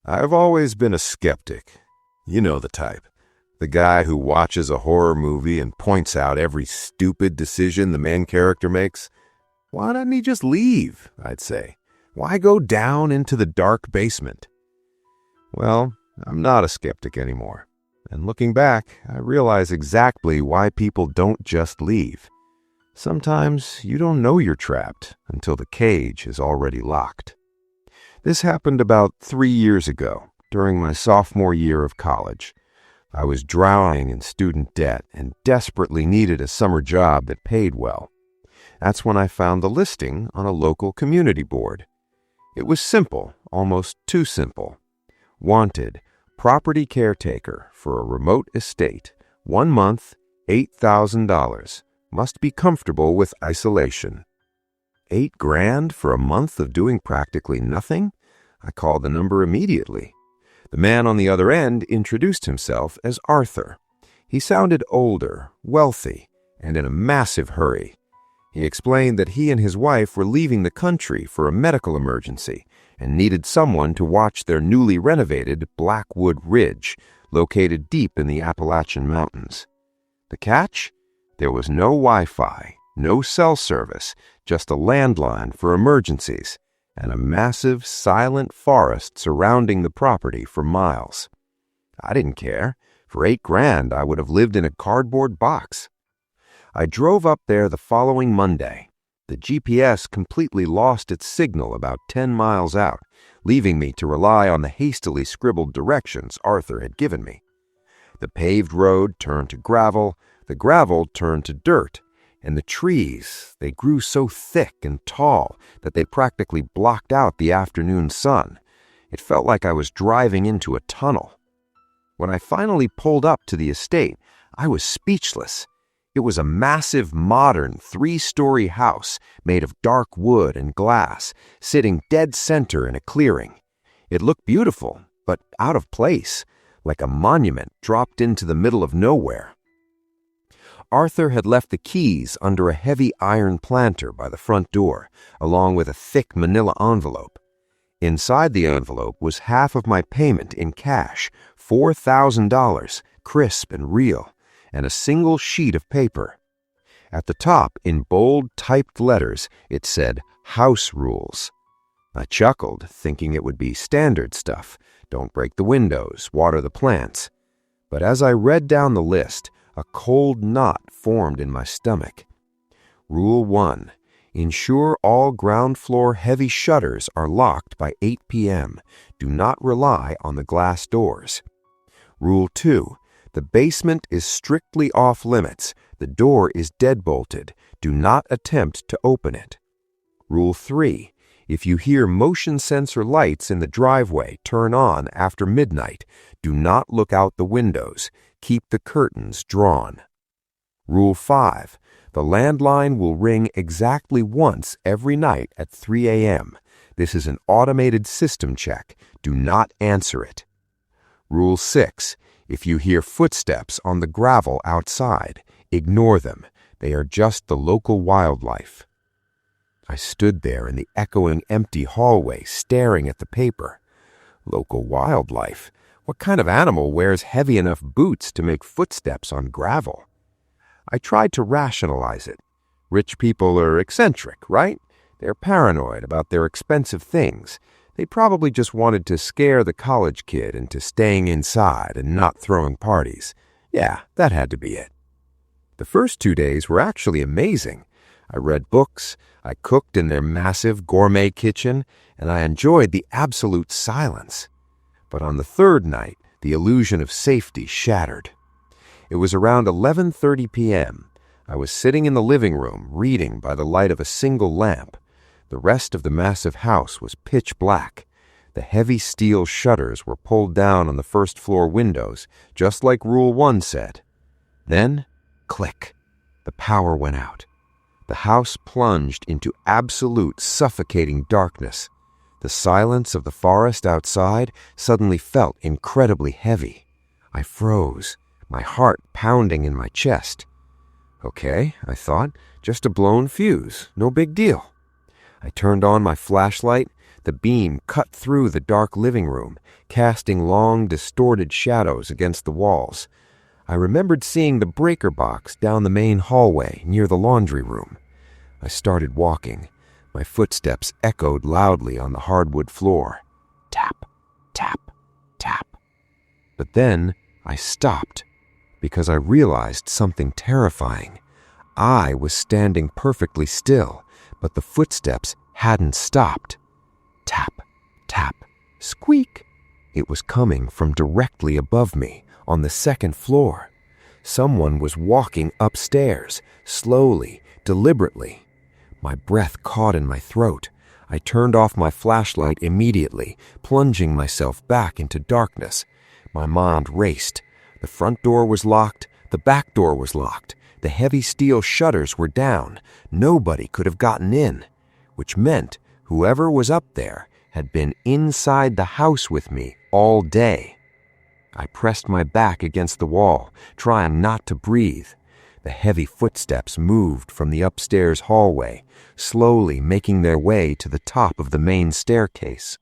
I've always been a skeptic. You know the type. The guy who watches a horror movie and points out every stupid decision the main character makes. Why doesn't he just leave, I'd say. Why go down into the dark basement? Well, I'm not a skeptic anymore. And looking back, I realize exactly why people don't just leave. Sometimes you don't know you're trapped until the cage is already locked. This happened about 3 years ago, during my sophomore year of college. I was drowning in student debt and desperately needed a summer job that paid well. That's when I found the listing on a local community board. It was simple, almost too simple. Wanted, property caretaker for a remote estate, 1 month, $8,000. Must be comfortable with isolation. $8,000 for a month of doing practically nothing? I called the number immediately. The man on the other end introduced himself as Arthur. He sounded older, wealthy, and in a massive hurry. He explained that he and his wife were leaving the country for a medical emergency and needed someone to watch their newly renovated Blackwood Ridge, located deep in the Appalachian Mountains. The catch? There was no Wi-Fi, no cell service, just a landline for emergencies, and a massive, silent forest surrounding the property for miles. I didn't care. For $8,000, I would have lived in a cardboard box. I drove up there the following Monday. The GPS completely lost its signal about 10 miles out, leaving me to rely on the hastily scribbled directions Arthur had given me. The paved road turned to gravel, the gravel turned to dirt, and the trees, they grew so thick and tall that they practically blocked out the afternoon sun. It felt like I was driving into a tunnel. When I finally pulled up to the estate, I was speechless. It was a massive, modern, 3-story house made of dark wood and glass, sitting dead center in a clearing. It looked beautiful, but out of place, like a monument dropped into the middle of nowhere. Arthur had left the keys under a heavy iron planter by the front door, along with a thick manila envelope. Inside the envelope was half of my payment in cash, $4,000, crisp and real, and a single sheet of paper. At the top, in bold typed letters, it said, "House Rules." I chuckled, thinking it would be standard stuff. Don't break the windows, water the plants. But as I read down the list, a cold knot formed in my stomach. Rule 1. Ensure all ground floor heavy shutters are locked by 8 p.m. Do not rely on the glass doors. Rule 2. The basement is strictly off limits. The door is deadbolted. Do not attempt to open it. Rule 3. If you hear motion sensor lights in the driveway turn on after midnight, do not look out the windows. Keep the curtains drawn. Rule 5. The landline will ring exactly once every night at 3 a.m. This is an automated system check. Do not answer it. Rule 6. If you hear footsteps on the gravel outside, ignore them. They are just the local wildlife. I stood there in the echoing empty hallway staring at the paper. Local wildlife? What kind of animal wears heavy enough boots to make footsteps on gravel? I tried to rationalize it. Rich people are eccentric, right? They're paranoid about their expensive things. They probably just wanted to scare the college kid into staying inside and not throwing parties. Yeah, that had to be it. The first 2 days were actually amazing. I read books, I cooked in their massive gourmet kitchen, and I enjoyed the absolute silence. But on the third night, the illusion of safety shattered. It was around 11:30 p.m. I was sitting in the living room, reading by the light of a single lamp. The rest of the massive house was pitch black. The heavy steel shutters were pulled down on the first-floor windows, just like Rule 1 said. Then, click, the power went out. The house plunged into absolute suffocating darkness. The silence of the forest outside suddenly felt incredibly heavy. I froze, my heart pounding in my chest. Okay, I thought, just a blown fuse, no big deal. I turned on my flashlight. The beam cut through the dark living room, casting long, distorted shadows against the walls. I remembered seeing the breaker box down the main hallway near the laundry room. I started walking. My footsteps echoed loudly on the hardwood floor. Tap, tap, tap. But then I stopped because I realized something terrifying. I was standing perfectly still, but the footsteps hadn't stopped. Tap, tap, squeak. It was coming from directly above me on the second floor. Someone was walking upstairs, slowly, deliberately. My breath caught in my throat. I turned off my flashlight immediately, plunging myself back into darkness. My mind raced. The front door was locked. The back door was locked. The heavy steel shutters were down. Nobody could have gotten in, which meant whoever was up there had been inside the house with me all day. I pressed my back against the wall, trying not to breathe. The heavy footsteps moved from the upstairs hallway, slowly making their way to the top of the main staircase.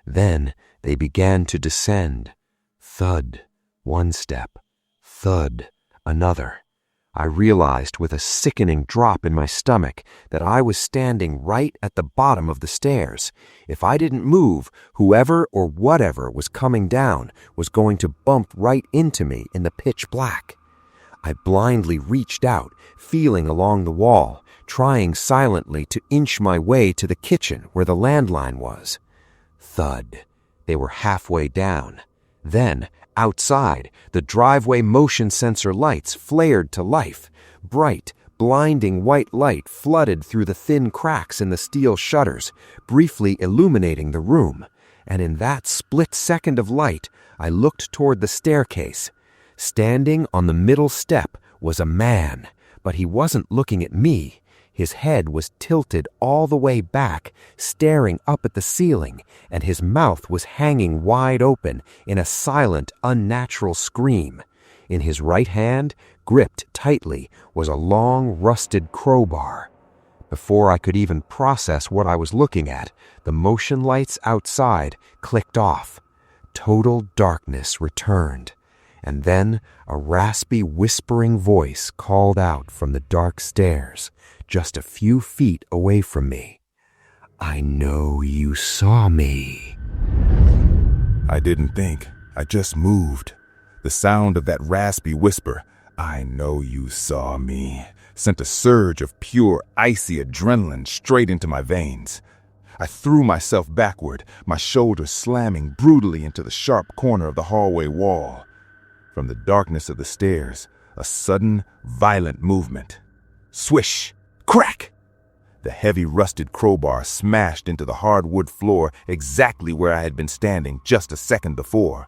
Then they began to descend. Thud, one step. Thud, another. I realized with a sickening drop in my stomach that I was standing right at the bottom of the stairs. If I didn't move, whoever or whatever was coming down was going to bump right into me in the pitch black. I blindly reached out, feeling along the wall, trying silently to inch my way to the kitchen where the landline was. Thud. They were halfway down. Then, outside, the driveway motion sensor lights flared to life. Bright, blinding white light flooded through the thin cracks in the steel shutters, briefly illuminating the room. And in that split second of light, I looked toward the staircase. Standing on the middle step was a man, but he wasn't looking at me. His head was tilted all the way back, staring up at the ceiling, and his mouth was hanging wide open in a silent, unnatural scream. In his right hand, gripped tightly, was a long, rusted crowbar. Before I could even process what I was looking at, the motion lights outside clicked off. Total darkness returned. And then a raspy, whispering voice called out from the dark stairs, just a few feet away from me. "I know you saw me." I didn't think. I just moved. The sound of that raspy whisper, "I know you saw me," sent a surge of pure, icy adrenaline straight into my veins. I threw myself backward, my shoulders slamming brutally into the sharp corner of the hallway wall. From the darkness of the stairs, a sudden, violent movement. Swish! Crack! The heavy rusted crowbar smashed into the hardwood floor exactly where I had been standing just a second before.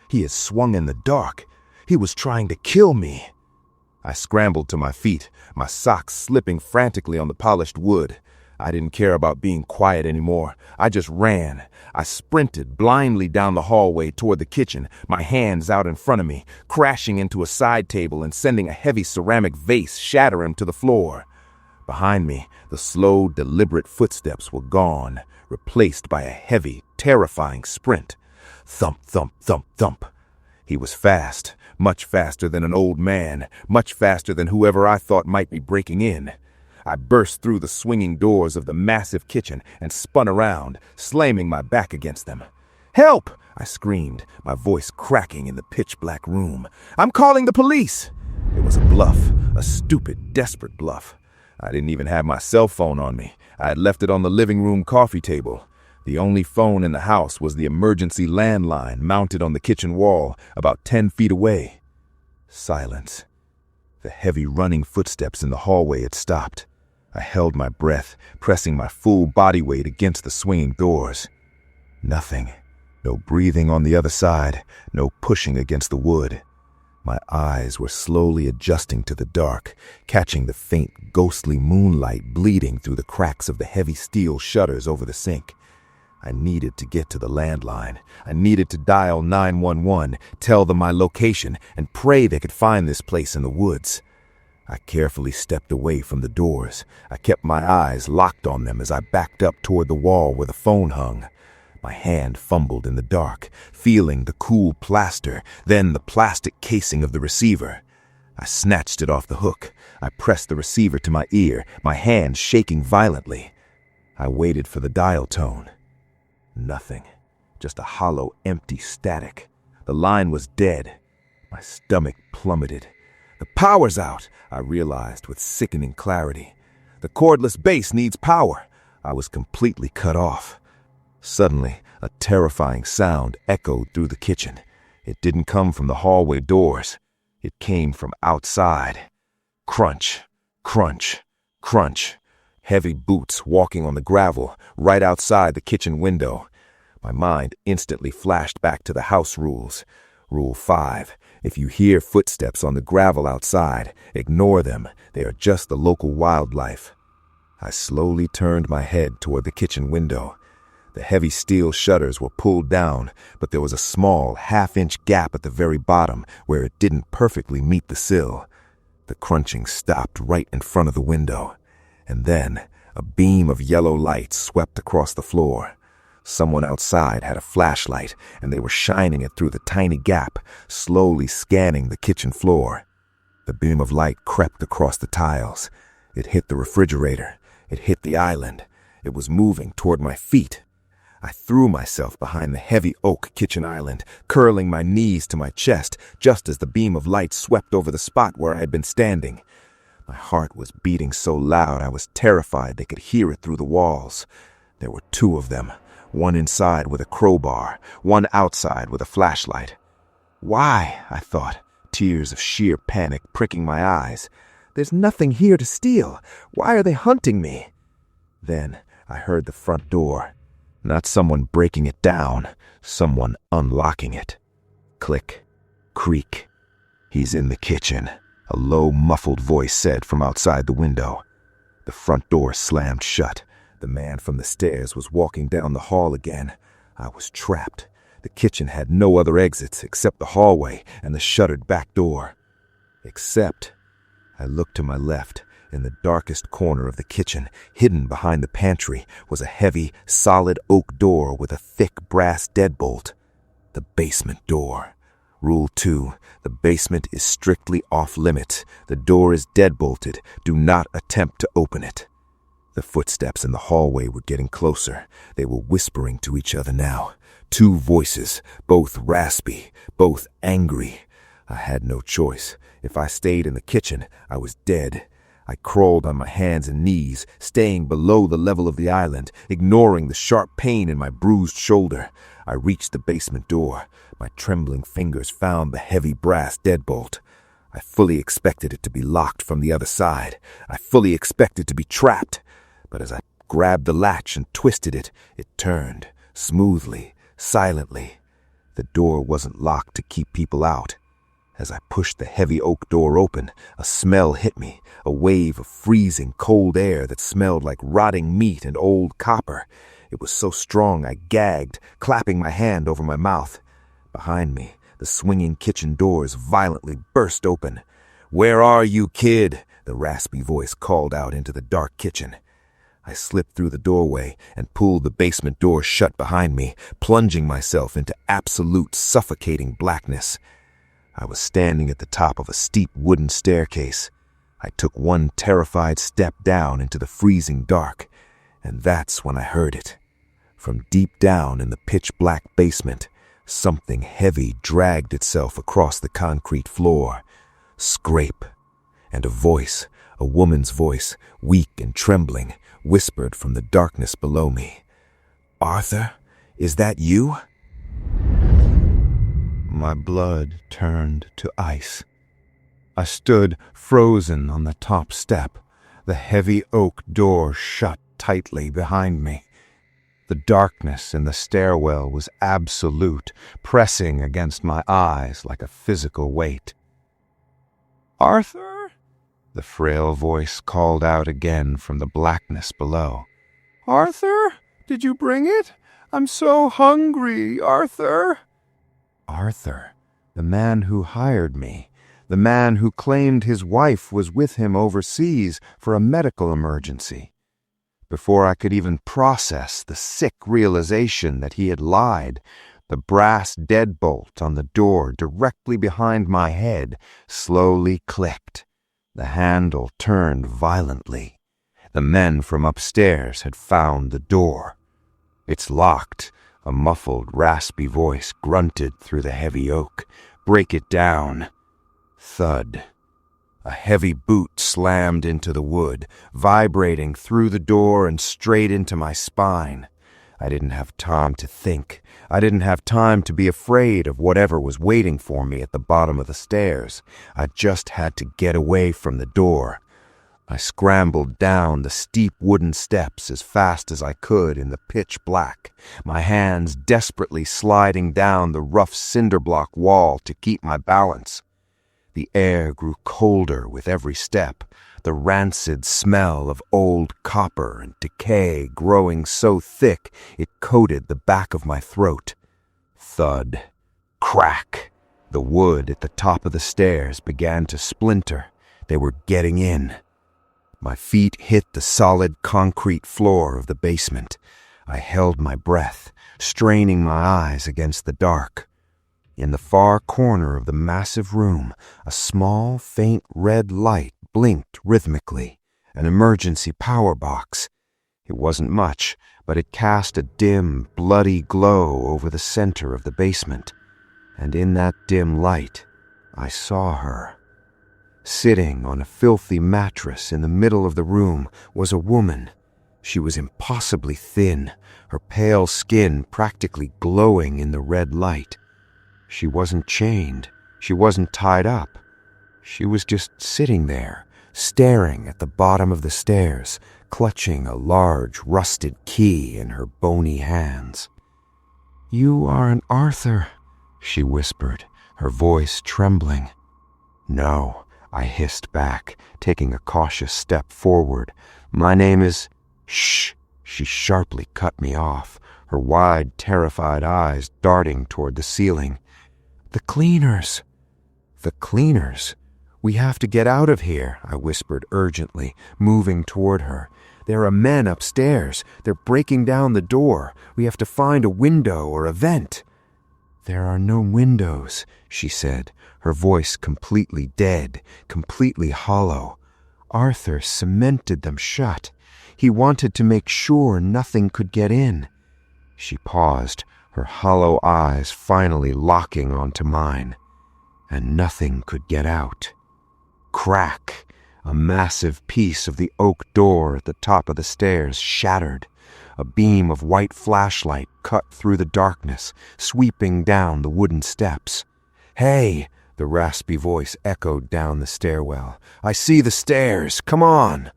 He had swung in the dark. He was trying to kill me. I scrambled to my feet, my socks slipping frantically on the polished wood. I didn't care about being quiet anymore. I just ran. I sprinted blindly down the hallway toward the kitchen, my hands out in front of me, crashing into a side table and sending a heavy ceramic vase shattering to the floor. Behind me, the slow, deliberate footsteps were gone, replaced by a heavy, terrifying sprint. Thump, thump, thump, thump. He was fast, much faster than an old man, much faster than whoever I thought might be breaking in. I burst through the swinging doors of the massive kitchen and spun around, slamming my back against them. "Help!" I screamed, my voice cracking in the pitch-black room. "I'm calling the police!" It was a bluff, a stupid, desperate bluff. I didn't even have my cell phone on me. I had left it on the living room coffee table. The only phone in the house was the emergency landline mounted on the kitchen wall, about 10 feet away. Silence. The heavy running footsteps in the hallway had stopped. I held my breath, pressing my full body weight against the swinging doors. Nothing. No breathing on the other side, no pushing against the wood. My eyes were slowly adjusting to the dark, catching the faint, ghostly moonlight bleeding through the cracks of the heavy steel shutters over the sink. I needed to get to the landline. I needed to dial 911, tell them my location, and pray they could find this place in the woods. I carefully stepped away from the doors. I kept my eyes locked on them as I backed up toward the wall where the phone hung. My hand fumbled in the dark, feeling the cool plaster, then the plastic casing of the receiver. I snatched it off the hook. I pressed the receiver to my ear, my hand shaking violently. I waited for the dial tone. Nothing. Just a hollow, empty static. The line was dead. My stomach plummeted. The power's out, I realized with sickening clarity. The cordless base needs power. I was completely cut off. Suddenly, a terrifying sound echoed through the kitchen. It didn't come from the hallway doors. It came from outside. Crunch, crunch, crunch. Heavy boots walking on the gravel right outside the kitchen window. My mind instantly flashed back to the house rules. Rule 5. If you hear footsteps on the gravel outside, ignore them. They are just the local wildlife. I slowly turned my head toward the kitchen window. The heavy steel shutters were pulled down, but there was a small half-inch gap at the very bottom where it didn't perfectly meet the sill. The crunching stopped right in front of the window. And then a beam of yellow light swept across the floor. Someone outside had a flashlight, and they were shining it through the tiny gap, slowly scanning the kitchen floor. The beam of light crept across the tiles. It hit the refrigerator. It hit the island. It was moving toward my feet. I threw myself behind the heavy oak kitchen island, curling my knees to my chest just as the beam of light swept over the spot where I had been standing. My heart was beating so loud I was terrified they could hear it through the walls. There were 2 of them, one inside with a crowbar, one outside with a flashlight. Why? I thought, tears of sheer panic pricking my eyes. There's nothing here to steal. Why are they hunting me? Then I heard the front door. Not someone breaking it down, someone unlocking it. Click, creak. He's in the kitchen, a low, muffled voice said from outside the window. The front door slammed shut. The man from the stairs was walking down the hall again. I was trapped. The kitchen had no other exits except the hallway and the shuttered back door. Except, I looked to my left. In the darkest corner of the kitchen, hidden behind the pantry, was a heavy, solid oak door with a thick brass deadbolt. The basement door. Rule 2. The basement is strictly off-limits. The door is deadbolted. Do not attempt to open it. The footsteps in the hallway were getting closer. They were whispering to each other now. 2 voices, both raspy, both angry. I had no choice. If I stayed in the kitchen, I was dead. I crawled on my hands and knees, staying below the level of the island, ignoring the sharp pain in my bruised shoulder. I reached the basement door. My trembling fingers found the heavy brass deadbolt. I fully expected it to be locked from the other side. I fully expected to be trapped. But as I grabbed the latch and twisted it, it turned, smoothly, silently. The door wasn't locked to keep people out. As I pushed the heavy oak door open, a smell hit me, a wave of freezing cold air that smelled like rotting meat and old copper. It was so strong I gagged, clapping my hand over my mouth. Behind me, the swinging kitchen doors violently burst open. "Where are you, kid?" the raspy voice called out into the dark kitchen. I slipped through the doorway and pulled the basement door shut behind me, plunging myself into absolute suffocating blackness. I was standing at the top of a steep wooden staircase. I took one terrified step down into the freezing dark, and that's when I heard it. From deep down in the pitch-black basement, something heavy dragged itself across the concrete floor. Scrape. And a voice, a woman's voice, weak and trembling, whispered from the darkness below me. "Arthur, is that you?" My blood turned to ice. I stood frozen on the top step, the heavy oak door shut tightly behind me. The darkness in the stairwell was absolute, pressing against my eyes like a physical weight. "Arthur?" the frail voice called out again from the blackness below. "Arthur, did you bring it? I'm so hungry, Arthur." Arthur, the man who hired me, the man who claimed his wife was with him overseas for a medical emergency. Before I could even process the sick realization that he had lied, the brass deadbolt on the door directly behind my head slowly clicked. The handle turned violently. The men from upstairs had found the door. "It's locked," a muffled, raspy voice grunted through the heavy oak. "Break it down." Thud. A heavy boot slammed into the wood, vibrating through the door and straight into my spine. I didn't have time to think. I didn't have time to be afraid of whatever was waiting for me at the bottom of the stairs. I just had to get away from the door. I scrambled down the steep wooden steps as fast as I could in the pitch black, my hands desperately sliding down the rough cinder block wall to keep my balance. The air grew colder with every step, the rancid smell of old copper and decay growing so thick it coated the back of my throat. Thud. Crack. The wood at the top of the stairs began to splinter. They were getting in. My feet hit the solid concrete floor of the basement. I held my breath, straining my eyes against the dark. In the far corner of the massive room, a small, faint red light blinked rhythmically, an emergency power box. It wasn't much, but it cast a dim, bloody glow over the center of the basement. And in that dim light, I saw her. Sitting on a filthy mattress in the middle of the room was a woman. She was impossibly thin, her pale skin practically glowing in the red light. She wasn't chained. She wasn't tied up. She was just sitting there, staring at the bottom of the stairs, clutching a large rusted key in her bony hands. "You aren't Arthur," she whispered, her voice trembling. "No," I hissed back, taking a cautious step forward. "My name is—" "Shh!" She sharply cut me off, her wide, terrified eyes darting toward the ceiling. "The cleaners." "The cleaners? We have to get out of here," I whispered urgently, moving toward her. "There are men upstairs. They're breaking down the door. We have to find a window or a vent." "There are no windows," she said, her voice completely dead, completely hollow. "Arthur cemented them shut. He wanted to make sure nothing could get in." She paused, her hollow eyes finally locking onto mine. "And nothing could get out." Crack! A massive piece of the oak door at the top of the stairs shattered. A beam of white flashlight cut through the darkness, sweeping down the wooden steps. "Hey!" the raspy voice echoed down the stairwell. "I see the stairs! Come on!"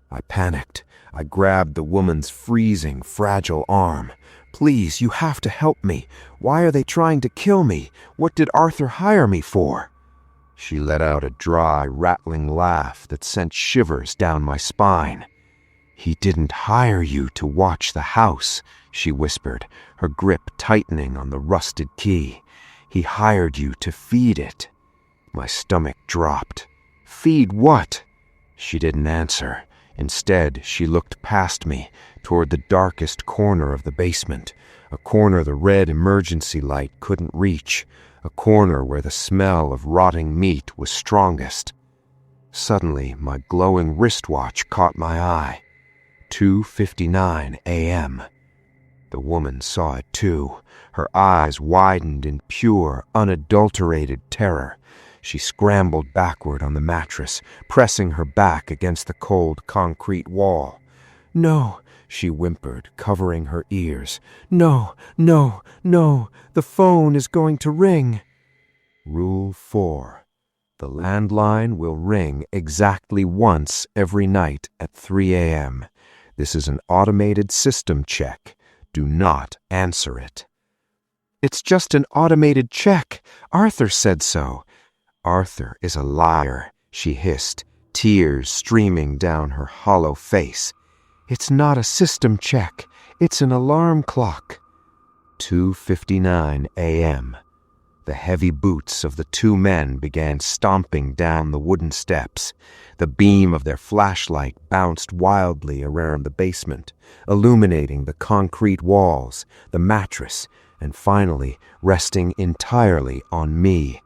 I panicked. I grabbed the woman's freezing, fragile arm. "Please, you have to help me. Why are they trying to kill me? What did Arthur hire me for?" She let out a dry, rattling laugh that sent shivers down my spine. "He didn't hire you to watch the house," she whispered, her grip tightening on the rusted key. "He hired you to feed it." My stomach dropped. "Feed what?" She didn't answer. Instead, she looked past me, toward the darkest corner of the basement, a corner the red emergency light couldn't reach, a corner where the smell of rotting meat was strongest. Suddenly, my glowing wristwatch caught my eye. 2:59 a.m. The woman saw it too. Her eyes widened in pure, unadulterated terror. She scrambled backward on the mattress, pressing her back against the cold concrete wall. "No," she whimpered, covering her ears. "No, no, no, the phone is going to ring." Rule 4. The landline will ring exactly once every night at 3 a.m. This is an automated system check. Do not answer it. "It's just an automated check. Arthur said so." "Arthur is a liar," she hissed, tears streaming down her hollow face. "It's not a system check. It's an alarm clock." 2:59 a.m. The heavy boots of the two men began stomping down the wooden steps. The beam of their flashlight bounced wildly around the basement, illuminating the concrete walls, the mattress, and finally resting entirely on me.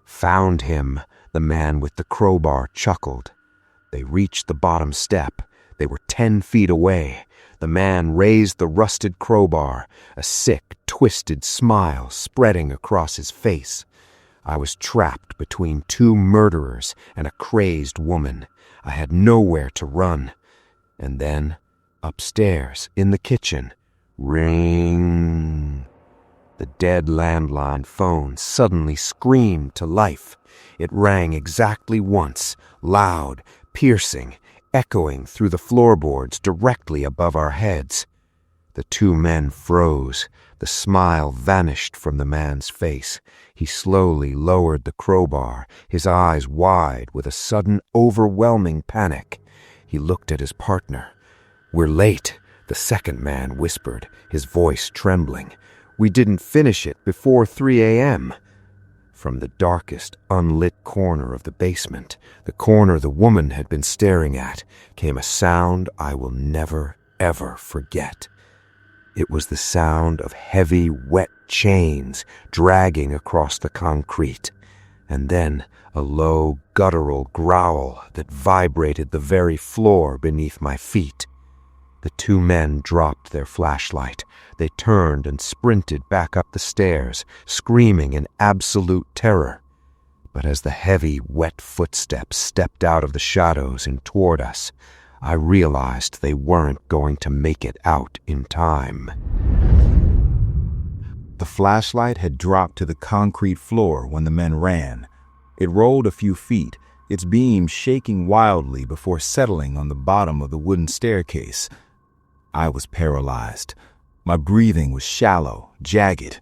"Found him," the man with the crowbar chuckled. They reached the bottom step. They were 10 feet away. The man raised the rusted crowbar, a sick, twisted smile spreading across his face. I was trapped between two murderers and a crazed woman. I had nowhere to run. And then, upstairs, in the kitchen, ring. The dead landline phone suddenly screamed to life. It rang exactly once, loud, piercing, echoing through the floorboards directly above our heads. The two men froze. The smile vanished from the man's face. He slowly lowered the crowbar, his eyes wide with a sudden, overwhelming panic. He looked at his partner. "We're late," the second man whispered, his voice trembling. "We didn't finish it before 3 a.m. From the darkest, unlit corner of the basement, the corner the woman had been staring at, came a sound I will never, ever forget. It was the sound of heavy, wet chains dragging across the concrete, and then a low, guttural growl that vibrated the very floor beneath my feet. The two men dropped their flashlight. They turned and sprinted back up the stairs, screaming in absolute terror. But as the heavy, wet footsteps stepped out of the shadows and toward us, I realized they weren't going to make it out in time. The flashlight had dropped to the concrete floor when the men ran. It rolled a few feet, its beam shaking wildly before settling on the bottom of the wooden staircase. I was paralyzed. My breathing was shallow, jagged.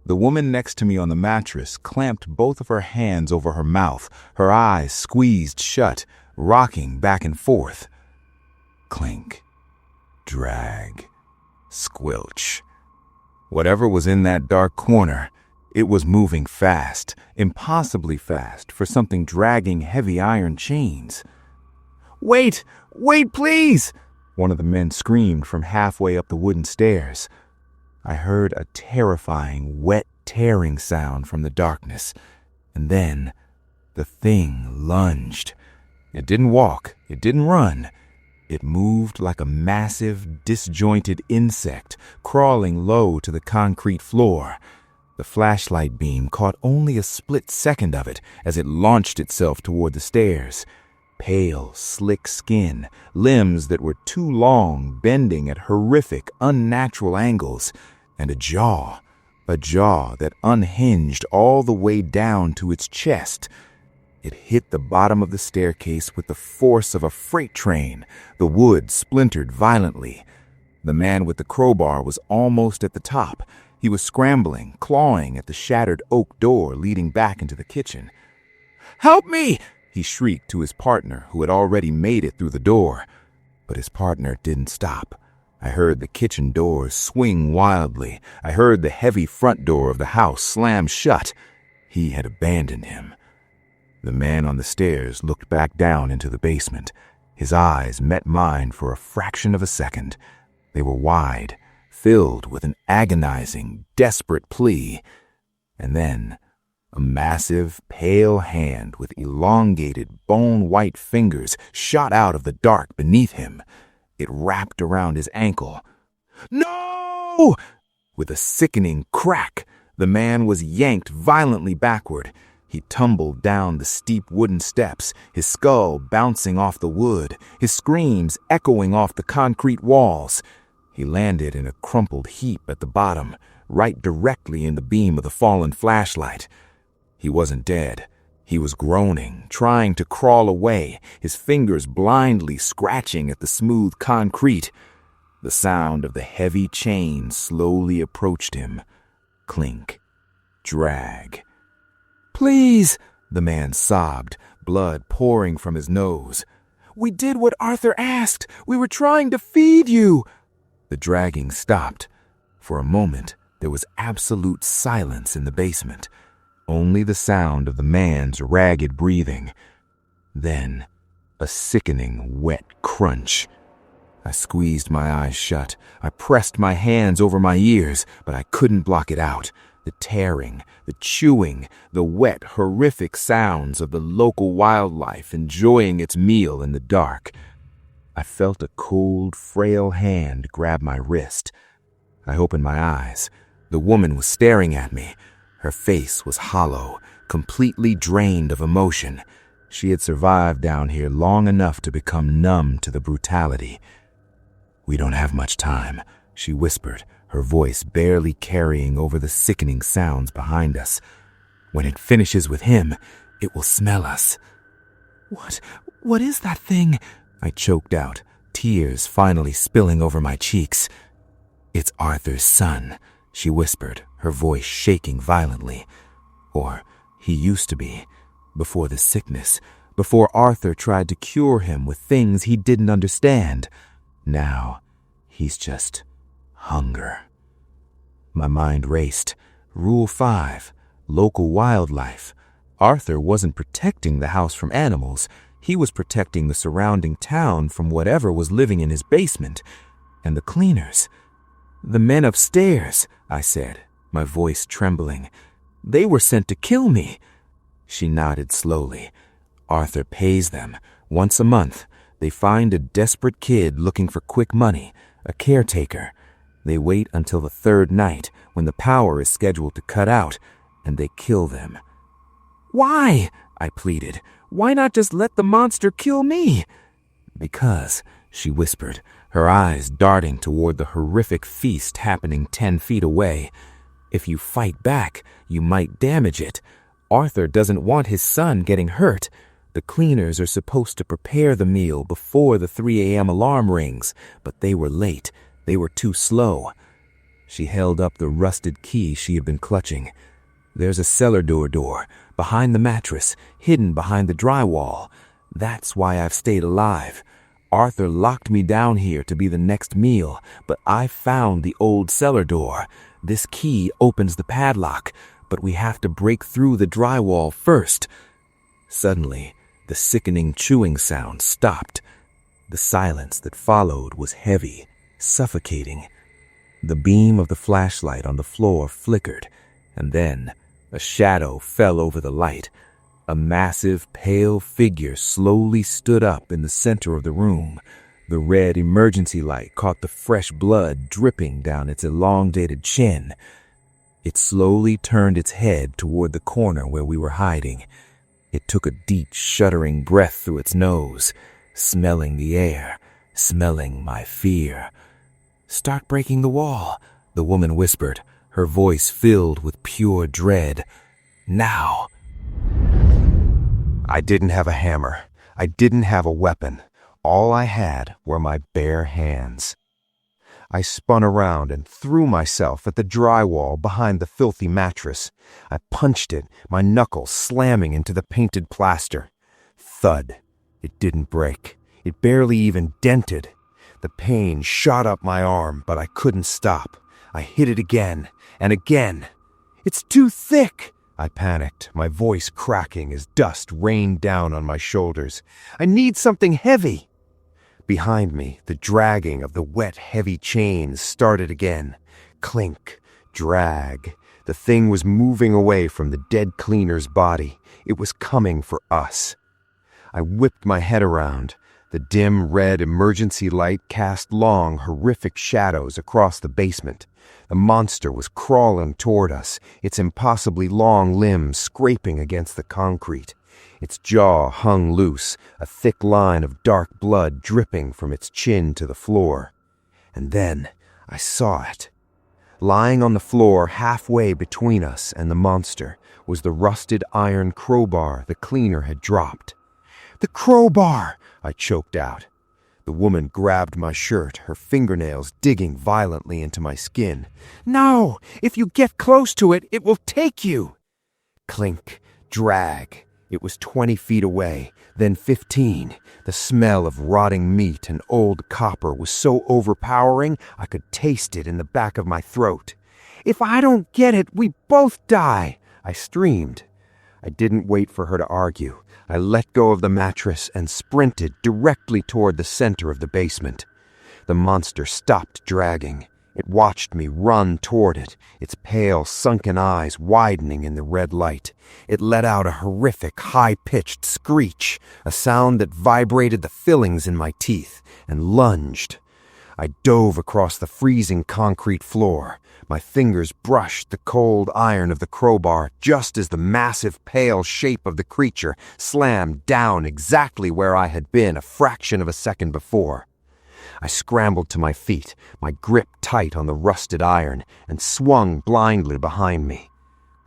The woman next to me on the mattress clamped both of her hands over her mouth, her eyes squeezed shut, rocking back and forth. Clink, drag, squelch. Whatever was in that dark corner, it was moving fast, impossibly fast for something dragging heavy iron chains. "Wait! Wait, please!" one of the men screamed from halfway up the wooden stairs. I heard a terrifying, wet tearing sound from the darkness, and then the thing lunged. It didn't walk, it didn't run. It moved like a massive, disjointed insect crawling low to the concrete floor. The flashlight beam caught only a split second of it as it launched itself toward the stairs. Pale, slick skin, limbs that were too long, bending at horrific, unnatural angles, and a jaw that unhinged all the way down to its chest. It hit the bottom of the staircase with the force of a freight train. The wood splintered violently. The man with the crowbar was almost at the top. He was scrambling, clawing at the shattered oak door leading back into the kitchen. "Help me!" he shrieked to his partner, who had already made it through the door. But his partner didn't stop. I heard the kitchen doors swing wildly. I heard the heavy front door of the house slam shut. He had abandoned him. The man on the stairs looked back down into the basement. His eyes met mine for a fraction of a second. They were wide, filled with an agonizing, desperate plea. And then a massive, pale hand with elongated, bone-white fingers shot out of the dark beneath him. It wrapped around his ankle. "No!" With a sickening crack, the man was yanked violently backward. He tumbled down the steep wooden steps, his skull bouncing off the wood, his screams echoing off the concrete walls. He landed in a crumpled heap at the bottom, right directly in the beam of the fallen flashlight. He wasn't dead. He was groaning, trying to crawl away, his fingers blindly scratching at the smooth concrete. The sound of the heavy chain slowly approached him. Clink, drag. "Please," the man sobbed, blood pouring from his nose. "We did what Arthur asked. We were trying to feed you." The dragging stopped. For a moment, there was absolute silence in the basement. only the sound of the man's ragged breathing. Then, a sickening, wet crunch. I squeezed my eyes shut. I pressed my hands over my ears, but I couldn't block it out. The tearing, the chewing, the wet, horrific sounds of the local wildlife enjoying its meal in the dark. I felt a cold, frail hand grab my wrist. I opened my eyes. The woman was staring at me. Her face was hollow, completely drained of emotion. She had survived down here long enough to become numb to the brutality. "We don't have much time," she whispered, her voice barely carrying over the sickening sounds behind us. "When it finishes with him, it will smell us." What is that thing?" I choked out, tears finally spilling over my cheeks. "It's Arthur's son," she whispered, her voice shaking violently. "Or he used to be, before the sickness, before Arthur tried to cure him with things he didn't understand. Now, he's just hunger." My mind raced. Rule 5, local wildlife. Arthur wasn't protecting the house from animals. He was protecting the surrounding town from whatever was living in his basement. And the cleaners. "The men upstairs," I said, my voice trembling. "They were sent to kill me." She nodded slowly. "Arthur pays them. Once a month, they find a desperate kid looking for quick money, a caretaker. They wait until the 3rd night, when the power is scheduled to cut out, and they kill them." "Why?" I pleaded. "Why not just let the monster kill me?" "Because," she whispered, her eyes darting toward the horrific feast happening 10 feet away, "if you fight back, you might damage it. Arthur doesn't want his son getting hurt. The cleaners are supposed to prepare the meal before the 3 a.m. alarm rings, but they were late. They were too slow." She held up the rusted key she had been clutching. "There's a cellar door behind the mattress, hidden behind the drywall. That's why I've stayed alive. Arthur locked me down here to be the next meal, but I found the old cellar door. This key opens the padlock, but we have to break through the drywall first." Suddenly, the sickening chewing sound stopped. The silence that followed was heavy, suffocating. The beam of the flashlight on the floor flickered, and then a shadow fell over the light. A massive, pale figure slowly stood up in the center of the room. The red emergency light caught the fresh blood dripping down its elongated chin. It slowly turned its head toward the corner where we were hiding. It took a deep, shuddering breath through its nose, smelling the air, smelling my fear. "Start breaking the wall," the woman whispered, her voice filled with pure dread. "Now." I didn't have a hammer. I didn't have a weapon. All I had were my bare hands. I spun around and threw myself at the drywall behind the filthy mattress. I punched it, my knuckles slamming into the painted plaster. Thud. It didn't break. It barely even dented. The pain shot up my arm, but I couldn't stop. I hit it again and again. "It's too thick!" I panicked, my voice cracking as dust rained down on my shoulders. "I need something heavy!" Behind me, the dragging of the wet, heavy chains started again. Clink, drag. The thing was moving away from the dead cleaner's body. It was coming for us. I whipped my head around. The dim red emergency light cast long, horrific shadows across the basement. The monster was crawling toward us, its impossibly long limbs scraping against the concrete. Its jaw hung loose, a thick line of dark blood dripping from its chin to the floor. And then I saw it. Lying on the floor halfway between us and the monster was the rusted iron crowbar the cleaner had dropped. "The crowbar!" I choked out. The woman grabbed my shirt, her fingernails digging violently into my skin. "No! If you get close to it, it will take you!" Clink, drag. It was 20 feet away, then 15. The smell of rotting meat and old copper was so overpowering I could taste it in the back of my throat. "If I don't get it, we both die!" I screamed. I didn't wait for her to argue. I let go of the mattress and sprinted directly toward the center of the basement. The monster stopped dragging. It watched me run toward it, its pale, sunken eyes widening in the red light. It let out a horrific, high-pitched screech, a sound that vibrated the fillings in my teeth, and lunged. I dove across the freezing concrete floor. My fingers brushed the cold iron of the crowbar just as the massive, pale shape of the creature slammed down exactly where I had been a fraction of a second before. I scrambled to my feet, my grip tight on the rusted iron, and swung blindly behind me.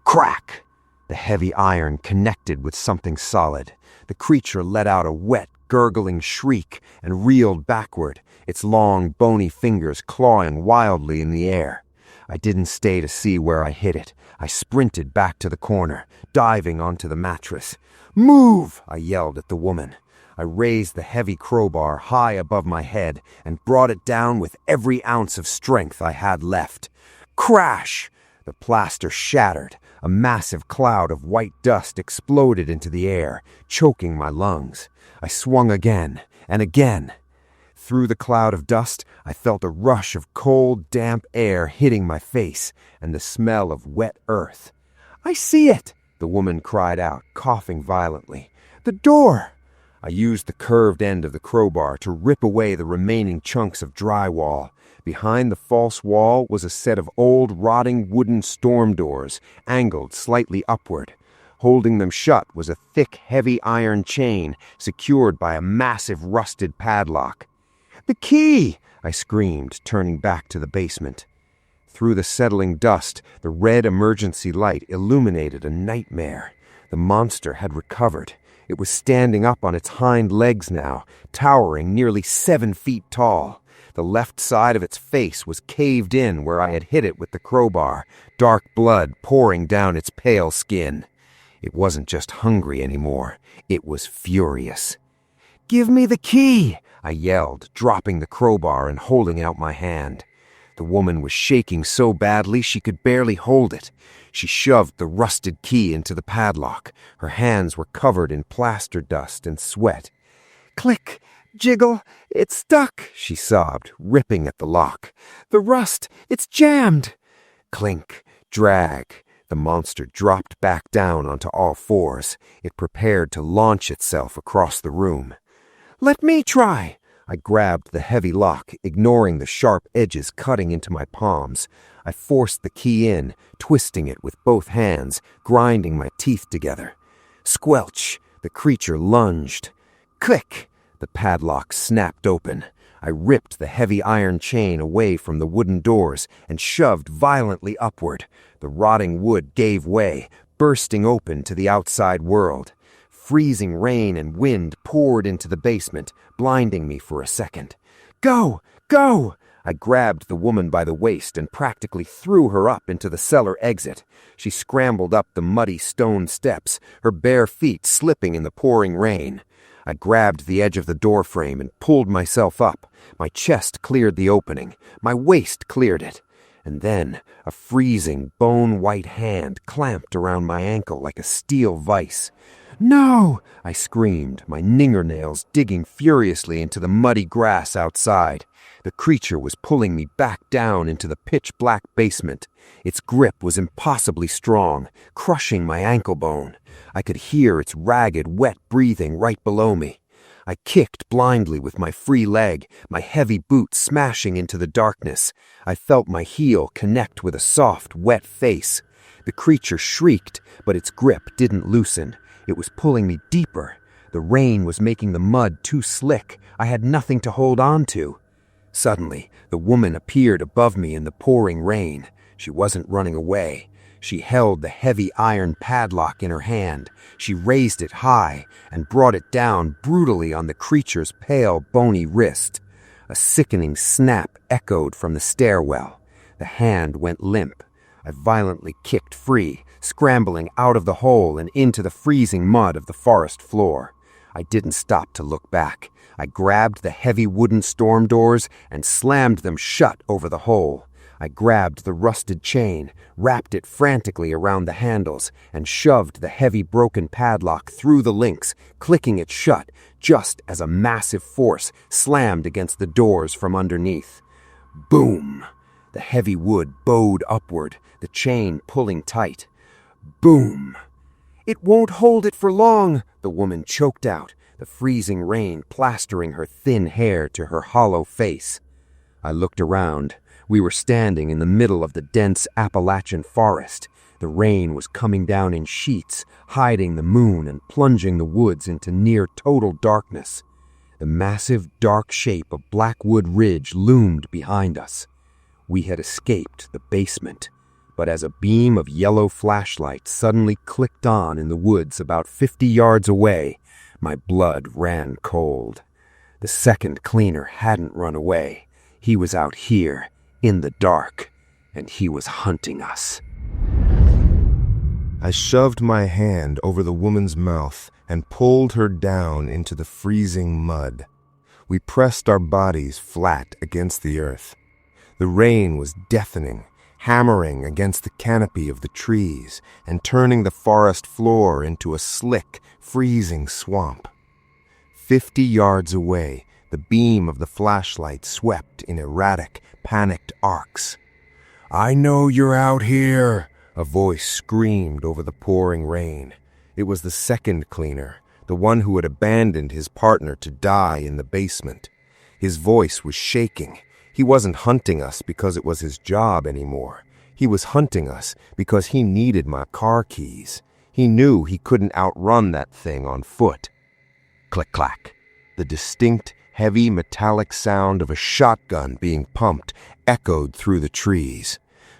Crack! The heavy iron connected with something solid. The creature let out a wet, gurgling shriek and reeled backward, its long, bony fingers clawing wildly in the air. I didn't stay to see where I hit it. I sprinted back to the corner, diving onto the mattress. "Move!" I yelled at the woman. I raised the heavy crowbar high above my head and brought it down with every ounce of strength I had left. Crash! The plaster shattered. A massive cloud of white dust exploded into the air, choking my lungs. I swung again and again. Through the cloud of dust, I felt a rush of cold, damp air hitting my face and the smell of wet earth. "I see it!" the woman cried out, coughing violently. "The door!" I used the curved end of the crowbar to rip away the remaining chunks of drywall. Behind the false wall was a set of old, rotting wooden storm doors, angled slightly upward. Holding them shut was a thick, heavy iron chain secured by a massive rusted padlock. "The key!" I screamed, turning back to the basement. Through the settling dust, the red emergency light illuminated a nightmare. The monster had recovered. It was standing up on its hind legs now, towering nearly 7 feet tall. The left side of its face was caved in where I had hit it with the crowbar, dark blood pouring down its pale skin. It wasn't just hungry anymore. It was furious. "Give me the key!" I yelled, dropping the crowbar and holding out my hand. The woman was shaking so badly she could barely hold it. She shoved the rusted key into the padlock. Her hands were covered in plaster dust and sweat. "Click! Jiggle! It's stuck!" she sobbed, ripping at the lock. "The rust! It's jammed!" Clink! Drag! The monster dropped back down onto all fours. It prepared to launch itself across the room. "Let me try!" I grabbed the heavy lock, ignoring the sharp edges cutting into my palms. I forced the key in, twisting it with both hands, grinding my teeth together. Squelch! The creature lunged. Click! The padlock snapped open. I ripped the heavy iron chain away from the wooden doors and shoved violently upward. The rotting wood gave way, bursting open to the outside world. Freezing rain and wind poured into the basement, blinding me for a second. "Go! Go!" I grabbed the woman by the waist and practically threw her up into the cellar exit. She scrambled up the muddy stone steps, her bare feet slipping in the pouring rain. I grabbed the edge of the doorframe and pulled myself up. My chest cleared the opening. My waist cleared it. And then a freezing, bone-white hand clamped around my ankle like a steel vice. "No!" I screamed, my fingernails digging furiously into the muddy grass outside. The creature was pulling me back down into the pitch-black basement. Its grip was impossibly strong, crushing my ankle bone. I could hear its ragged, wet breathing right below me. I kicked blindly with my free leg, my heavy boot smashing into the darkness. I felt my heel connect with a soft, wet face. The creature shrieked, but its grip didn't loosen. It was pulling me deeper. The rain was making the mud too slick. I had nothing to hold on to. Suddenly, the woman appeared above me in the pouring rain. She wasn't running away. She held the heavy iron padlock in her hand. She raised it high and brought it down brutally on the creature's pale, bony wrist. A sickening snap echoed from the stairwell. The hand went limp. I violently kicked free, scrambling out of the hole and into the freezing mud of the forest floor. I didn't stop to look back. I grabbed the heavy wooden storm doors and slammed them shut over the hole. I grabbed the rusted chain, wrapped it frantically around the handles, and shoved the heavy broken padlock through the links, clicking it shut just as a massive force slammed against the doors from underneath. Boom! The heavy wood bowed upward, the chain pulling tight. Boom! "It won't hold it for long," the woman choked out, the freezing rain plastering her thin hair to her hollow face. I looked around. We were standing in the middle of the dense Appalachian forest. The rain was coming down in sheets, hiding the moon and plunging the woods into near-total darkness. The massive, dark shape of Blackwood Ridge loomed behind us. We had escaped the basement, but as a beam of yellow flashlight suddenly clicked on in the woods about 50 yards away, my blood ran cold. The second cleaner hadn't run away. He was out here, in the dark, and he was hunting us. I shoved my hand over the woman's mouth and pulled her down into the freezing mud. We pressed our bodies flat against the earth. The rain was deafening, hammering against the canopy of the trees and turning the forest floor into a slick, freezing swamp. 50 yards away, the beam of the flashlight swept in erratic, panicked arcs. "I know you're out here," a voice screamed over the pouring rain. It was the second cleaner, the one who had abandoned his partner to die in the basement. His voice was shaking. He wasn't hunting us because it was his job anymore. He was hunting us because he needed my car keys. He knew he couldn't outrun that thing on foot. Click-clack. The distinct, heavy, metallic sound of a shotgun being pumped echoed through the trees.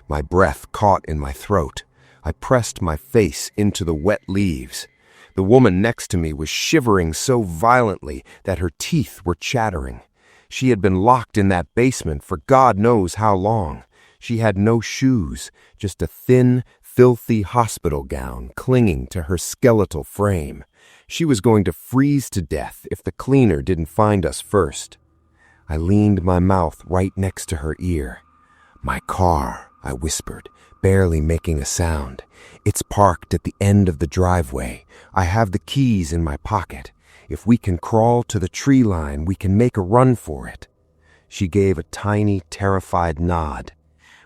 My breath caught in my throat. I pressed my face into the wet leaves. The woman next to me was shivering so violently that her teeth were chattering. She had been locked in that basement for God knows how long. She had no shoes, just a thin, filthy hospital gown clinging to her skeletal frame. She was going to freeze to death if the cleaner didn't find us first. I leaned my mouth right next to her ear. "My car," I whispered, barely making a sound. "It's parked at the end of the driveway. I have the keys in my pocket. If we can crawl to the tree line, we can make a run for it." She gave a tiny, terrified nod.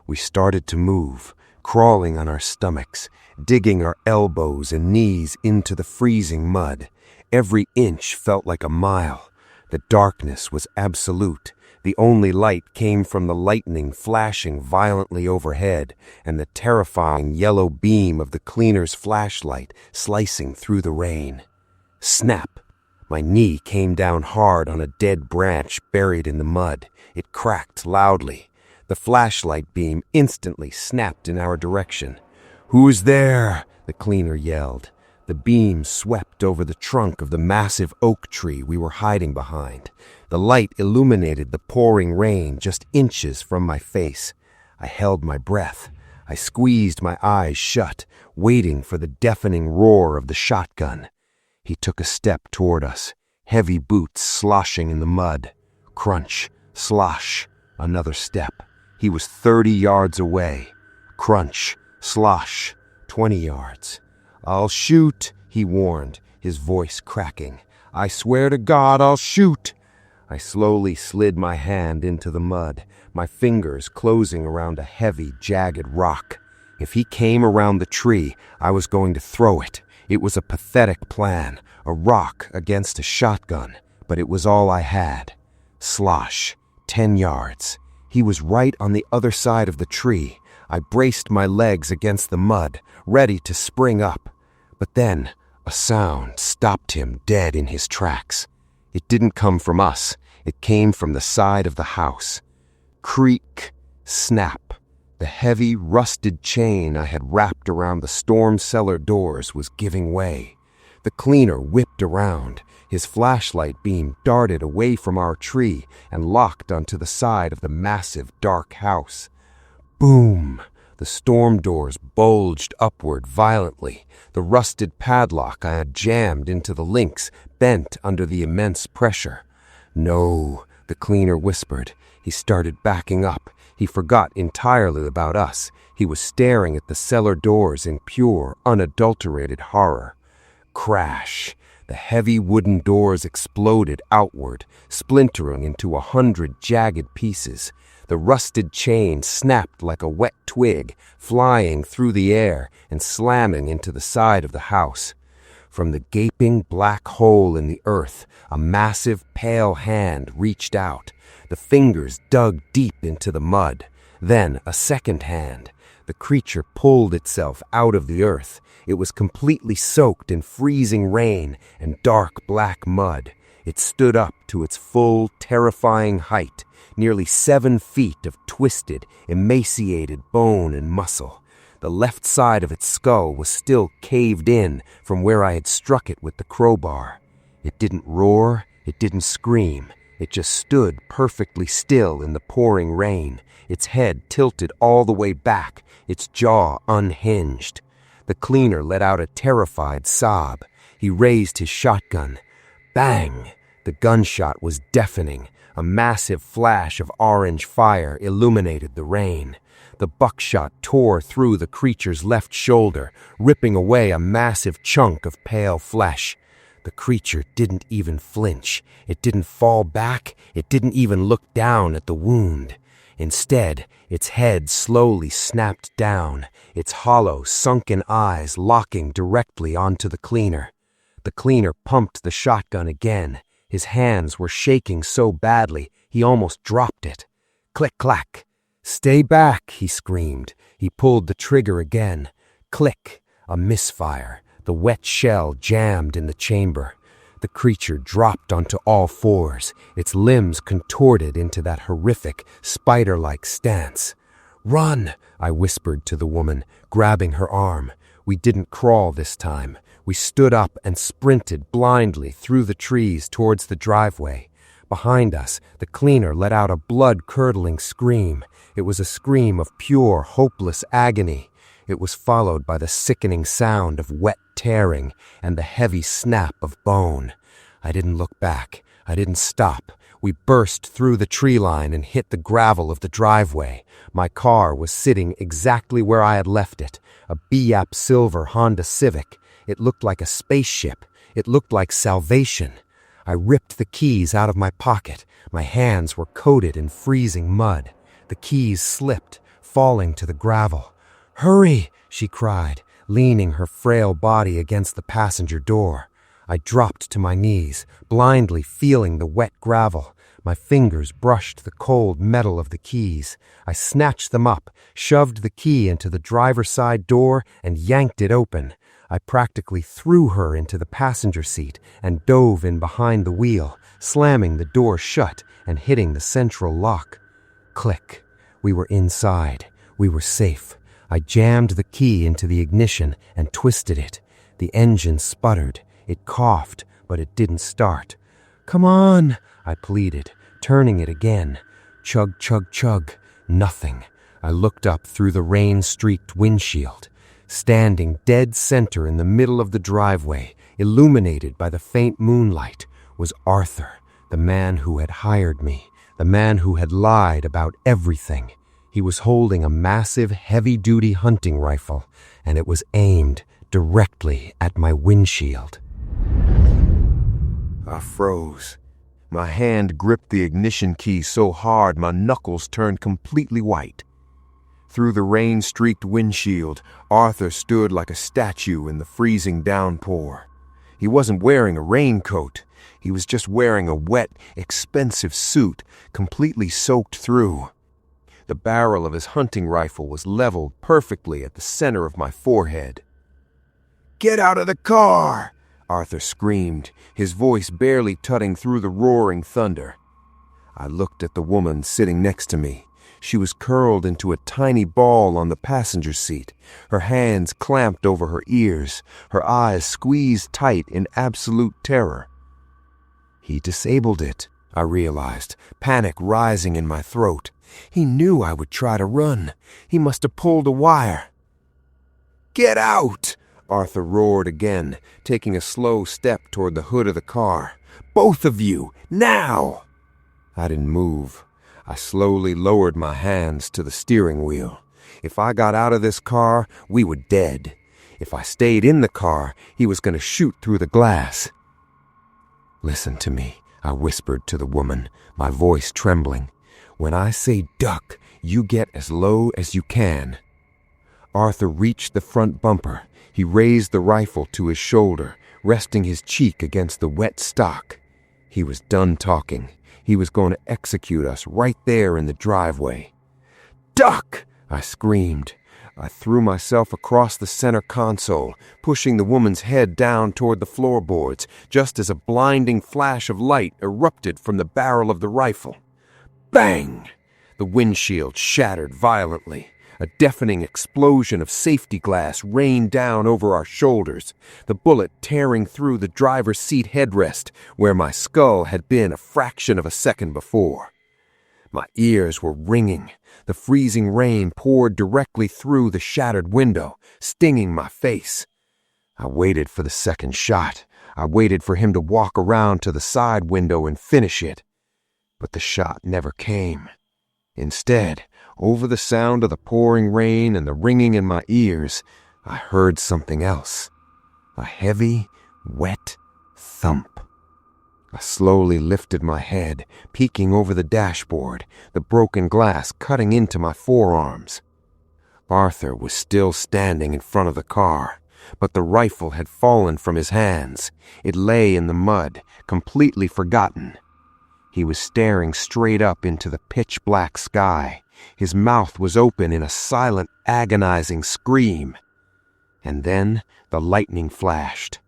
We started to move, crawling on our stomachs, digging our elbows and knees into the freezing mud. Every inch felt like a mile. The darkness was absolute. The only light came from the lightning flashing violently overhead and the terrifying yellow beam of the cleaner's flashlight slicing through the rain. Snap! My knee came down hard on a dead branch buried in the mud. It cracked loudly. The flashlight beam instantly snapped in our direction. "Who's there?" the cleaner yelled. The beam swept over the trunk of the massive oak tree we were hiding behind. The light illuminated the pouring rain just inches from my face. I held my breath. I squeezed my eyes shut, waiting for the deafening roar of the shotgun. He took a step toward us, heavy boots sloshing in the mud. Crunch, slosh, another step. He was 30 yards away. Crunch, slosh, 20 yards. "I'll shoot," he warned, his voice cracking. "I swear to God, I'll shoot." I slowly slid my hand into the mud, my fingers closing around a heavy, jagged rock. If he came around the tree, I was going to throw it. It was a pathetic plan, a rock against a shotgun, but it was all I had. Slosh, 10 yards. He was right on the other side of the tree. I braced my legs against the mud, ready to spring up. But then, a sound stopped him dead in his tracks. It didn't come from us. It came from the side of the house. Creak, snap. The heavy, rusted chain I had wrapped around the storm cellar doors was giving way. The cleaner whipped around. His flashlight beam darted away from our tree and locked onto the side of the massive, dark house. Boom! The storm doors bulged upward violently. The rusted padlock I had jammed into the links bent under the immense pressure. "No," the cleaner whispered. He started backing up, He forgot entirely about us. He was staring at the cellar doors in pure, unadulterated horror. Crash! The heavy wooden doors exploded outward, splintering into 100 jagged pieces. The rusted chain snapped like a wet twig, flying through the air and slamming into the side of the house. From the gaping black hole in the earth, a massive pale hand reached out. The fingers dug deep into the mud. Then a second hand. The creature pulled itself out of the earth. It was completely soaked in freezing rain and dark black mud. It stood up to its full, terrifying height, nearly 7 feet of twisted, emaciated bone and muscle. The left side of its skull was still caved in from where I had struck it with the crowbar. It didn't roar, it didn't scream. It just stood perfectly still in the pouring rain, its head tilted all the way back, its jaw unhinged. The cleaner let out a terrified sob. He raised his shotgun. Bang! The gunshot was deafening. A massive flash of orange fire illuminated the rain. The buckshot tore through the creature's left shoulder, ripping away a massive chunk of pale flesh. The creature didn't even flinch. It didn't fall back. It didn't even look down at the wound. Instead, its head slowly snapped down, its hollow, sunken eyes locking directly onto the cleaner. The cleaner pumped the shotgun again. His hands were shaking so badly, he almost dropped it. Click-clack. "Stay back," he screamed. He pulled the trigger again. Click. A misfire. The wet shell jammed in the chamber. The creature dropped onto all fours, its limbs contorted into that horrific, spider-like stance. "Run," I whispered to the woman, grabbing her arm. We didn't crawl this time. We stood up and sprinted blindly through the trees towards the driveway. Behind us, the cleaner let out a blood-curdling scream. It was a scream of pure, hopeless agony. It was followed by the sickening sound of wet tearing and the heavy snap of bone. I didn't look back. I didn't stop. We burst through the tree line and hit the gravel of the driveway. My car was sitting exactly where I had left it, a BAP silver Honda Civic. It looked like a spaceship. It looked like salvation. I ripped the keys out of my pocket. My hands were coated in freezing mud. The keys slipped, falling to the gravel. "Hurry!" she cried, leaning her frail body against the passenger door. I dropped to my knees, blindly feeling the wet gravel. My fingers brushed the cold metal of the keys. I snatched them up, shoved the key into the driver's side door, and yanked it open. I practically threw her into the passenger seat and dove in behind the wheel, slamming the door shut and hitting the central lock. Click. We were inside. We were safe. I jammed the key into the ignition and twisted it. The engine sputtered. It coughed, but it didn't start. "Come on," I pleaded, turning it again. Chug, chug, chug. Nothing. I looked up through the rain-streaked windshield. Standing dead center in the middle of the driveway, illuminated by the faint moonlight, was Arthur, the man who had hired me, the man who had lied about everything. He was holding a massive, heavy-duty hunting rifle, and it was aimed directly at my windshield. I froze. My hand gripped the ignition key so hard my knuckles turned completely white. Through the rain-streaked windshield, Arthur stood like a statue in the freezing downpour. He wasn't wearing a raincoat. He was just wearing a wet, expensive suit, completely soaked through. The barrel of his hunting rifle was leveled perfectly at the center of my forehead. "Get out of the car!" Arthur screamed, his voice barely tutting through the roaring thunder. I looked at the woman sitting next to me. She was curled into a tiny ball on the passenger seat, her hands clamped over her ears, her eyes squeezed tight in absolute terror. He disabled it, I realized, panic rising in my throat. He knew I would try to run. He must have pulled a wire. "Get out!" Arthur roared again, taking a slow step toward the hood of the car. "Both of you, now!" I didn't move. I slowly lowered my hands to the steering wheel. If I got out of this car, we were dead. If I stayed in the car, he was going to shoot through the glass. "Listen to me," I whispered to the woman, my voice trembling. "When I say duck, you get as low as you can." Arthur reached the front bumper. He raised the rifle to his shoulder, resting his cheek against the wet stock. He was done talking. He was going to execute us right there in the driveway. "Duck!" I screamed. I threw myself across the center console, pushing the woman's head down toward the floorboards, just as a blinding flash of light erupted from the barrel of the rifle. Bang! The windshield shattered violently. A deafening explosion of safety glass rained down over our shoulders, the bullet tearing through the driver's seat headrest, where my skull had been a fraction of a second before. My ears were ringing. The freezing rain poured directly through the shattered window, stinging my face. I waited for the second shot. I waited for him to walk around to the side window and finish it. But the shot never came. Instead, over the sound of the pouring rain and the ringing in my ears, I heard something else. A heavy, wet thump. I slowly lifted my head, peeking over the dashboard, the broken glass cutting into my forearms. Arthur was still standing in front of the car, but the rifle had fallen from his hands. It lay in the mud, completely forgotten. He was staring straight up into the pitch-black sky. His mouth was open in a silent, agonizing scream. And then the lightning flashed.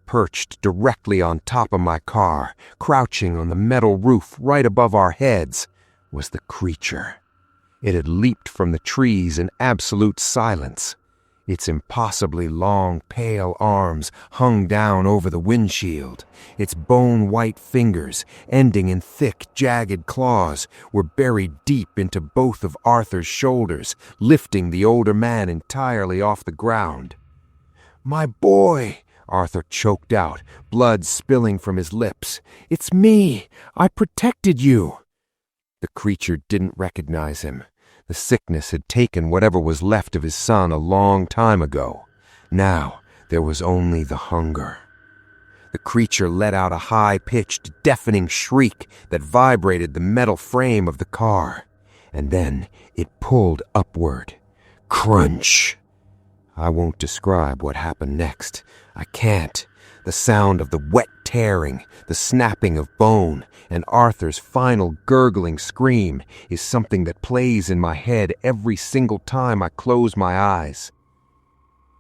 Perched directly on top of my car, crouching on the metal roof right above our heads, was the creature. It had leaped from the trees in absolute silence. Its impossibly long, pale arms hung down over the windshield. Its bone-white fingers, ending in thick, jagged claws, were buried deep into both of Arthur's shoulders, lifting the older man entirely off the ground. "My boy!" Arthur choked out, blood spilling from his lips. "It's me! I protected you!" The creature didn't recognize him. The sickness had taken whatever was left of his son a long time ago. Now there was only the hunger. The creature let out a high-pitched, deafening shriek that vibrated the metal frame of the car. And then it pulled upward. Crunch! I won't describe what happened next. I can't. The sound of the wet tearing, the snapping of bone, and Arthur's final gurgling scream is something that plays in my head every single time I close my eyes.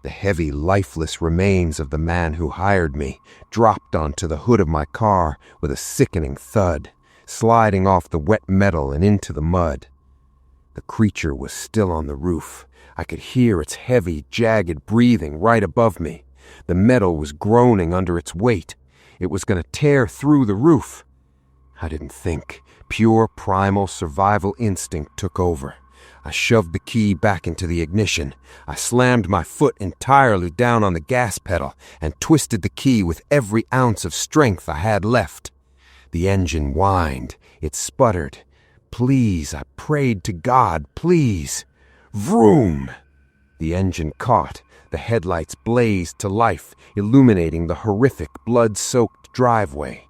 The heavy, lifeless remains of the man who hired me dropped onto the hood of my car with a sickening thud, sliding off the wet metal and into the mud. The creature was still on the roof. I could hear its heavy, jagged breathing right above me. The metal was groaning under its weight. It was going to tear through the roof. I didn't think. Pure primal survival instinct took over. I shoved the key back into the ignition. I slammed my foot entirely down on the gas pedal and twisted the key with every ounce of strength I had left. The engine whined. It sputtered. Please, I prayed to God, please. Vroom! The engine caught. The headlights blazed to life, illuminating the horrific, blood-soaked driveway.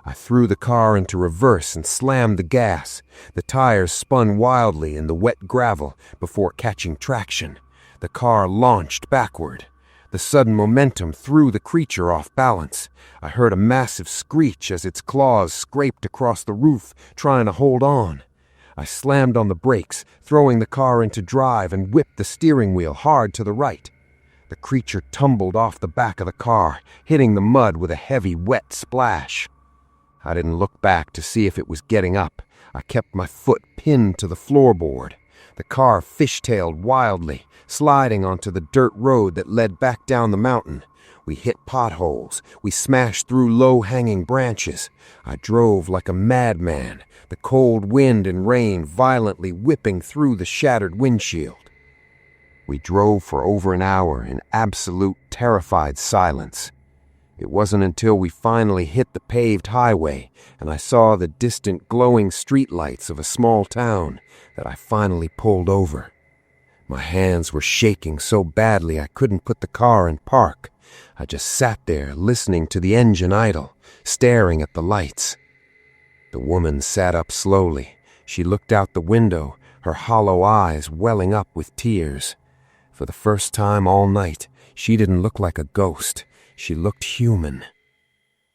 I threw the car into reverse and slammed the gas. The tires spun wildly in the wet gravel before catching traction. The car launched backward. The sudden momentum threw the creature off balance. I heard a massive screech as its claws scraped across the roof, trying to hold on. I slammed on the brakes, throwing the car into drive and whipped the steering wheel hard to the right. The creature tumbled off the back of the car, hitting the mud with a heavy, wet splash. I didn't look back to see if it was getting up. I kept my foot pinned to the floorboard. The car fishtailed wildly, sliding onto the dirt road that led back down the mountain. We hit potholes. We smashed through low-hanging branches. I drove like a madman, the cold wind and rain violently whipping through the shattered windshield. We drove for over an hour in absolute, terrified silence. It wasn't until we finally hit the paved highway and I saw the distant glowing streetlights of a small town that I finally pulled over. My hands were shaking so badly I couldn't put the car in park. I just sat there listening to the engine idle, staring at the lights. The woman sat up slowly. She looked out the window, her hollow eyes welling up with tears. For the first time all night, she didn't look like a ghost. She looked human.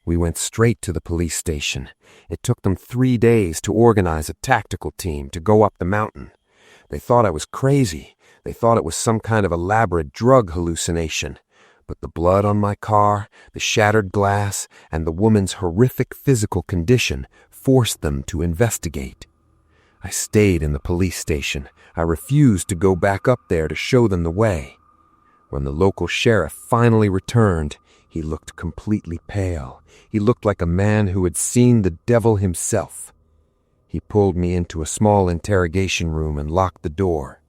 We went straight to the police station. It took them 3 days to organize a tactical team to go up the mountain. They thought I was crazy. They thought it was some kind of elaborate drug hallucination. But the blood on my car, the shattered glass, and the woman's horrific physical condition forced them to investigate. I stayed in the police station. I refused to go back up there to show them the way. When the local sheriff finally returned, he looked completely pale. He looked like a man who had seen the devil himself. He pulled me into a small interrogation room and locked the door.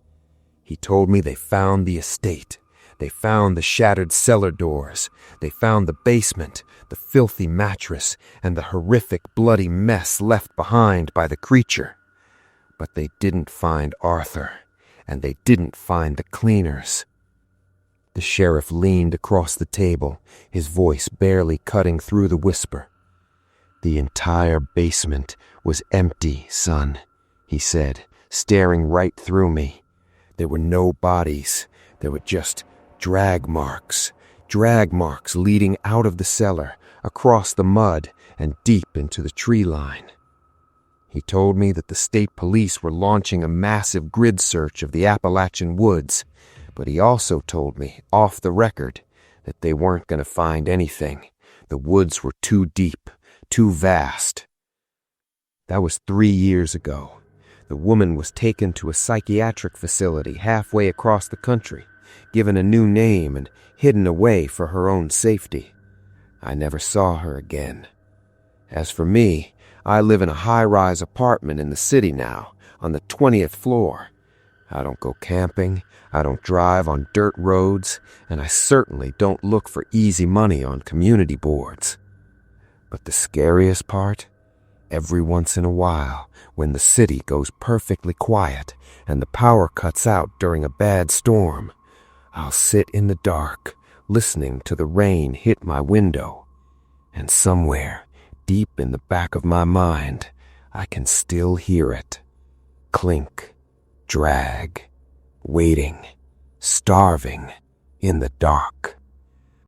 He told me they found the estate. They found the shattered cellar doors. They found the basement, the filthy mattress, and the horrific bloody mess left behind by the creature. But they didn't find Arthur, and they didn't find the cleaners. The sheriff leaned across the table, his voice barely cutting through the whisper. "The entire basement was empty, son," he said, staring right through me. There were no bodies. There were just drag marks leading out of the cellar, across the mud, and deep into the tree line. He told me that the state police were launching a massive grid search of the Appalachian woods, but he also told me, off the record, that they weren't going to find anything. The woods were too deep, too vast. That was 3 years ago. The woman was taken to a psychiatric facility halfway across the country, given a new name and hidden away for her own safety. I never saw her again. As for me, I live in a high-rise apartment in the city now, on the 20th floor. I don't go camping, I don't drive on dirt roads, and I certainly don't look for easy money on community boards. But the scariest part? Every once in a while, when the city goes perfectly quiet and the power cuts out during a bad storm, I'll sit in the dark, listening to the rain hit my window. And somewhere, deep in the back of my mind, I can still hear it. Clink, drag, waiting, starving in the dark.